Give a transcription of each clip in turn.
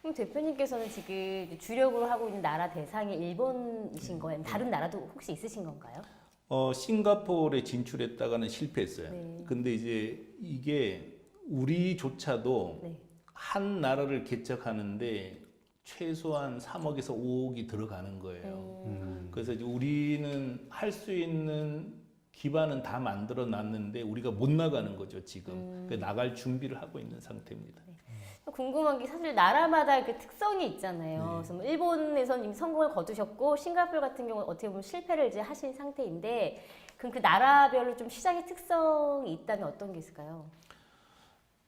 그럼 대표님께서는 지금 주력으로 하고 있는 나라 대상이 일본이신 거예요? 다른 나라도 혹시 있으신 건가요? 싱가포르에 진출했다가는 실패했어요. 네. 근데 이제 이게 우리조차도 네. 한 나라를 개척하는데 최소한 3억에서 5억이 들어가는 거예요. 그래서 이제 우리는 할 수 있는 기반은 다 만들어 놨는데 우리가 못 나가는 거죠, 지금. 그래서 나갈 준비를 하고 있는 상태입니다. 궁금한 게 사실 나라마다 그 특성이 있잖아요. 네. 그래서 뭐 일본에서는 이미 성공을 거두셨고 싱가포르 같은 경우는 어떻게 보면 실패를 이제 하신 상태인데 그럼 그 나라별로 좀 시장의 특성이 있다면 어떤 게 있을까요?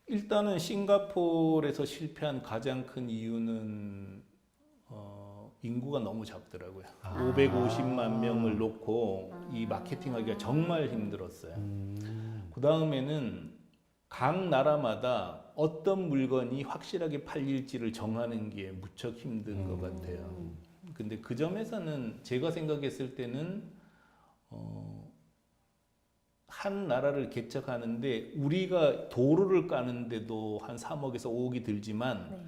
일단은 싱가포르에서 실패한 가장 큰 이유는 인구가 너무 작더라고요. 550만 명을 놓고 이 마케팅하기가 정말 힘들었어요. 그 다음에는 각 나라마다 어떤 물건이 확실하게 팔릴지를 정하는 게 무척 힘든 것 같아요. 근데 그 점에서는 제가 생각했을 때는 한 나라를 개척하는데 우리가 도로를 까는데도 한 3억에서 5억이 들지만 네.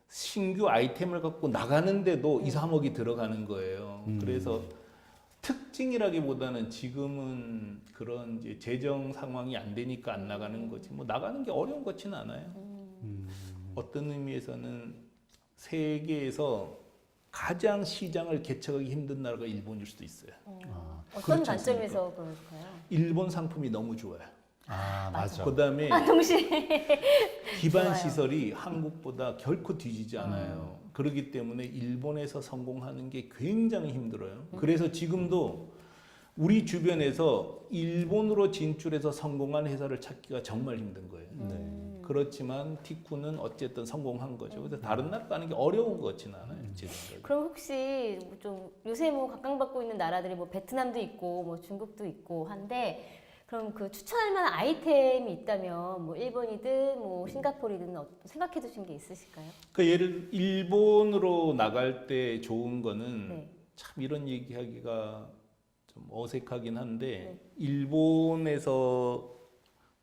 신규 아이템을 갖고 나가는데도 2, 3억이 들어가는 거예요. 그래서 특징이라기보다는 지금은 그런 이제 재정 상황이 안 되니까 안 나가는 거지. 뭐 나가는 게 어려운 것 같지는 않아요. 어떤 의미에서는 세계에서 가장 시장을 개척하기 힘든 나라가 일본일 수도 있어요. 어떤 그렇지 관점에서 그럴까요? 일본 상품이 너무 좋아요. 맞아. 그다음에 동시에 기반 좋아요. 시설이 한국보다 결코 뒤지지 않아요. 그렇기 때문에 일본에서 성공하는 게 굉장히 힘들어요. 그래서 지금도 우리 주변에서 일본으로 진출해서 성공한 회사를 찾기가 정말 힘든 거예요. 그렇지만 티쿠는 어쨌든 성공한 거죠. 그래서 다른 나라 가는 게 어려운 것 같지는 않아요. 제 생각에. 그럼 혹시 뭐좀 요새 뭐 각광받고 있는 나라들이 뭐 베트남도 있고 뭐 중국도 있고 한데 그럼 그 추천할 만한 아이템이 있다면 뭐 일본이든 뭐 싱가포르이든 생각해 두신 게 있으실까요? 그 예를 일본으로 나갈 때 좋은 거는 네. 참 이런 얘기하기가 좀 어색하긴 한데 네. 일본에서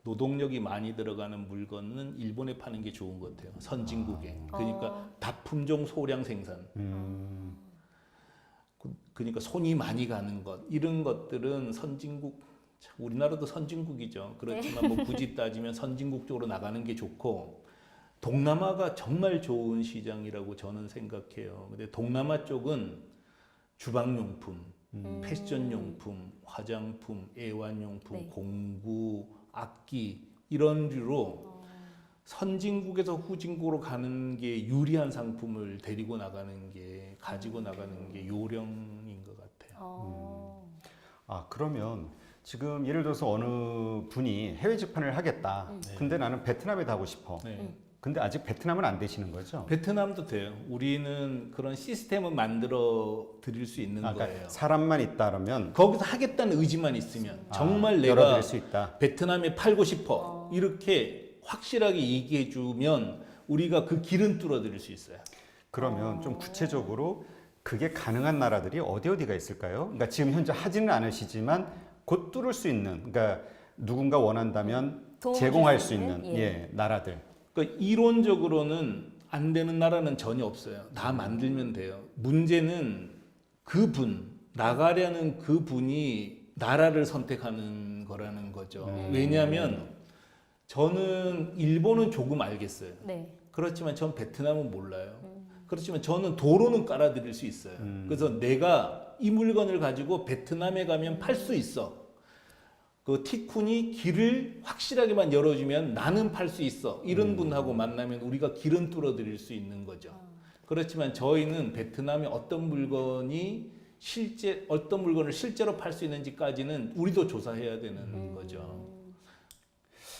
노동력이 많이 들어가는 물건은 일본에 파는 게 좋은 것 같아요. 선진국에. 그러니까 다품종 소량 생산. 그러니까 손이 많이 가는 것 이런 것들은 선진국 참 우리나라도 선진국이죠. 그렇지만 뭐 굳이 따지면 선진국 쪽으로 나가는 게 좋고 동남아가 정말 좋은 시장이라고 저는 생각해요. 근데 동남아 쪽은 주방용품, 패션용품, 화장품, 애완용품, 네. 공구, 악기 이런 류로 선진국에서 후진국으로 가는 게 유리한 상품을 데리고 나가는 게 가지고 나가는 게 요령인 것 같아요. 그러면 지금 예를 들어서 어느 분이 해외 직판을 하겠다. 근데 나는 베트남에 가고 싶어. 네. 근데 아직 베트남은 안 되시는 거죠? 베트남도 돼요. 우리는 그런 시스템을 만들어 드릴 수 있는 그러니까 거예요. 사람만 있다 그러면 거기서 하겠다는 의지만 있으면 정말 내가 열어드릴 수 있다. 베트남에 팔고 싶어 이렇게 확실하게 얘기해 주면 우리가 그 길은 뚫어 드릴 수 있어요. 그러면 좀 구체적으로 그게 가능한 나라들이 어디가 있을까요? 그러니까 지금 현재 하지는 않으시지만 곧 뚫을 수 있는, 그러니까 누군가 원한다면 도움을 제공할 줄수 수 있는 있는? 예. 나라들. 그러니까 이론적으로는 안 되는 나라는 전혀 없어요. 다 만들면 돼요. 문제는 그분, 나가려는 그분이 나라를 선택하는 거라는 거죠. 왜냐하면 저는 일본은 조금 알겠어요. 네. 그렇지만 전 베트남은 몰라요. 그렇지만 저는 도로는 깔아드릴 수 있어요. 그래서 내가 이 물건을 가지고 베트남에 가면 팔 수 있어. 그 티쿤이 길을 확실하게만 열어주면 나는 팔 수 있어. 이런 분하고 만나면 우리가 길은 뚫어드릴 수 있는 거죠. 그렇지만 저희는 베트남에 어떤 물건을 실제로 팔 수 있는지까지는 우리도 조사해야 되는 거죠.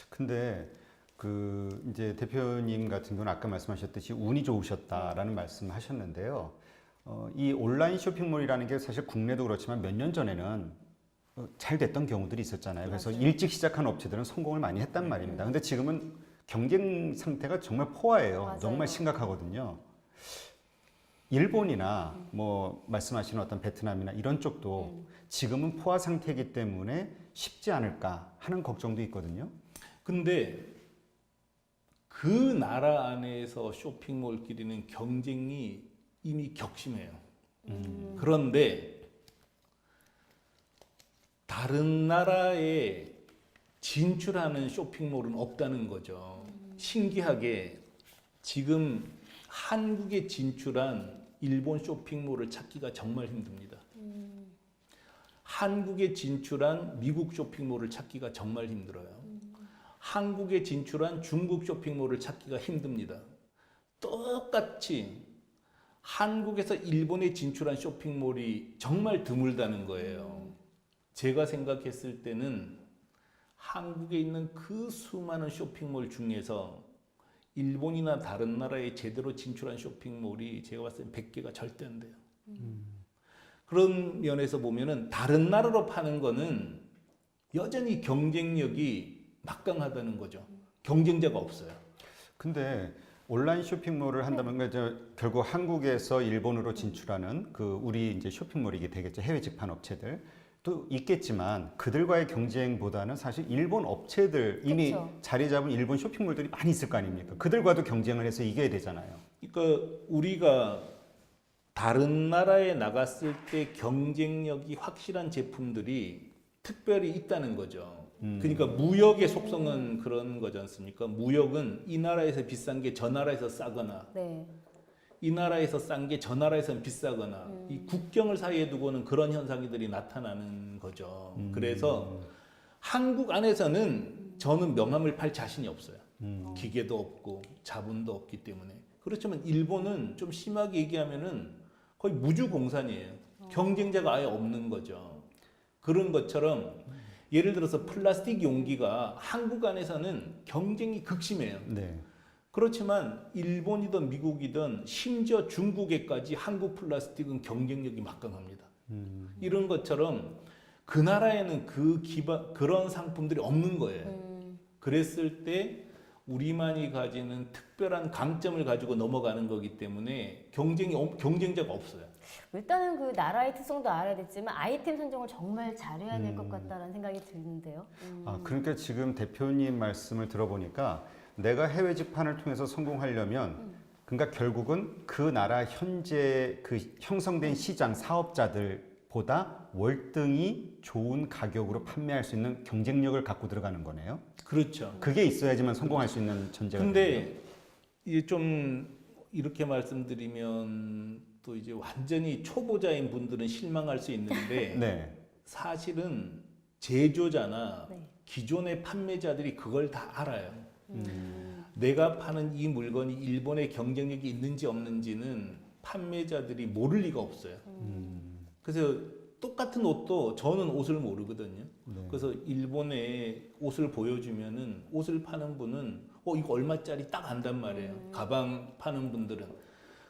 근데 그 이제 대표님 같은 경우는 아까 말씀하셨듯이 운이 좋으셨다라는 말씀하셨는데요. 이 온라인 쇼핑몰이라는 게 사실 국내도 그렇지만 몇 년 전에는 잘 됐던 경우들이 있었잖아요. 그래서 일찍 시작한 업체들은 성공을 많이 했단 말입니다. 근데 지금은 경쟁 상태가 정말 포화예요. 맞아요. 정말 심각하거든요. 일본이나 뭐 말씀하시는 어떤 베트남이나 이런 쪽도 지금은 포화 상태이기 때문에 쉽지 않을까 하는 걱정도 있거든요. 근데 그 나라 안에서 쇼핑몰끼리는 경쟁이 이미 격심해요. 그런데 다른 나라에 진출하는 쇼핑몰은 없다는 거죠. 신기하게 지금 한국에 진출한 일본 쇼핑몰을 찾기가 정말 힘듭니다. 한국에 진출한 미국 쇼핑몰을 찾기가 정말 힘들어요. 한국에 진출한 중국 쇼핑몰을 찾기가 힘듭니다. 똑같이 한국에서 일본에 진출한 쇼핑몰이 정말 드물다는 거예요. 제가 생각했을 때는 한국에 있는 그 수많은 쇼핑몰 중에서 일본이나 다른 나라에 제대로 진출한 쇼핑몰이 제가 봤을 때 100개가 절대 안 돼요. 그런 면에서 보면은 다른 나라로 파는 거는 여전히 경쟁력이 막강하다는 거죠. 경쟁자가 없어요. 근데 온라인 쇼핑몰을 한다면 이제 결국 한국에서 일본으로 진출하는 그 우리 이제 쇼핑몰이 되겠죠. 해외 직판 업체들. 또 있겠지만 그들과의 경쟁보다는 사실 일본 업체들 이미 그쵸. 자리 잡은 일본 쇼핑몰들이 많이 있을 거 아닙니까? 그들과도 경쟁을 해서 이겨야 되잖아요. 그러니까 우리가 다른 나라에 나갔을 때 경쟁력이 확실한 제품들이 특별히 있다는 거죠. 그러니까 무역의 속성은 그런 거지 않습니까? 무역은 이 나라에서 비싼 게 저 나라에서 싸거나 네. 이 나라에서 싼 게 저 나라에서는 비싸거나 이 국경을 사이에 두고는 그런 현상들이 나타나는 거죠. 그래서 한국 안에서는 저는 명함을 팔 자신이 없어요. 기계도 없고 자본도 없기 때문에. 그렇지만 일본은 좀 심하게 얘기하면은 거의 무주공산이에요. 경쟁자가 아예 없는 거죠. 그런 것처럼 예를 들어서 플라스틱 용기가 한국 안에서는 경쟁이 극심해요. 네. 그렇지만 일본이든 미국이든 심지어 중국에까지 한국 플라스틱은 경쟁력이 막강합니다. 이런 것처럼 그 나라에는 그런 상품들이 없는 거예요. 그랬을 때 우리만이 가지는 특별한 강점을 가지고 넘어가는 거기 때문에 경쟁자가 없어요. 일단은 그 나라의 특성도 알아야 됐지만 아이템 선정을 정말 잘해야 될 것 같다는 생각이 드는데요. 아, 그러니까 지금 대표님 말씀을 들어보니까 내가 해외 직판을 통해서 성공하려면 그러니까 결국은 그 나라 현재 그 형성된 시장 사업자들보다 월등히 좋은 가격으로 판매할 수 있는 경쟁력을 갖고 들어가는 거네요. 그렇죠. 그게 있어야지만 성공할 수 있는 전제가 되네요. 근데 이제 좀 이렇게 말씀드리면 또 이제 완전히 초보자인 분들은 실망할 수 있는데 네. 사실은 제조자나 네. 기존의 판매자들이 그걸 다 알아요. 내가 파는 이 물건이 일본의 경쟁력이 있는지 없는지는 판매자들이 모를 리가 없어요. 그래서 똑같은 옷도 저는 옷을 모르거든요. 네. 그래서 일본에 옷을 보여주면은 옷을 파는 분은 이거 얼마짜리 딱 안단 말이에요. 가방 파는 분들은.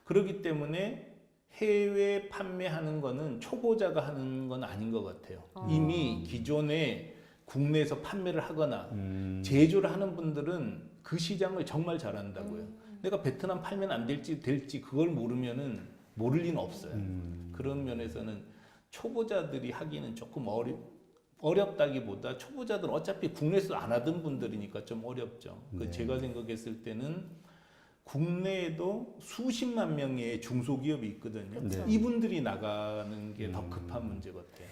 그렇기 때문에 해외 판매하는 거는 초보자가 하는 건 아닌 것 같아요. 이미 기존에 국내에서 판매를 하거나 제조를 하는 분들은 그 시장을 정말 잘한다고요. 내가 베트남 팔면 안 될지 그걸 모르면은 모를 리는 없어요. 그런 면에서는 초보자들이 하기는 조금 어렵다기보다 초보자들은 어차피 국내에서 안 하던 분들이니까 좀 어렵죠. 네. 제가 생각했을 때는 국내에도 수십만 명의 중소기업이 있거든요. 네. 이분들이 나가는 게 더 급한 문제 같아요.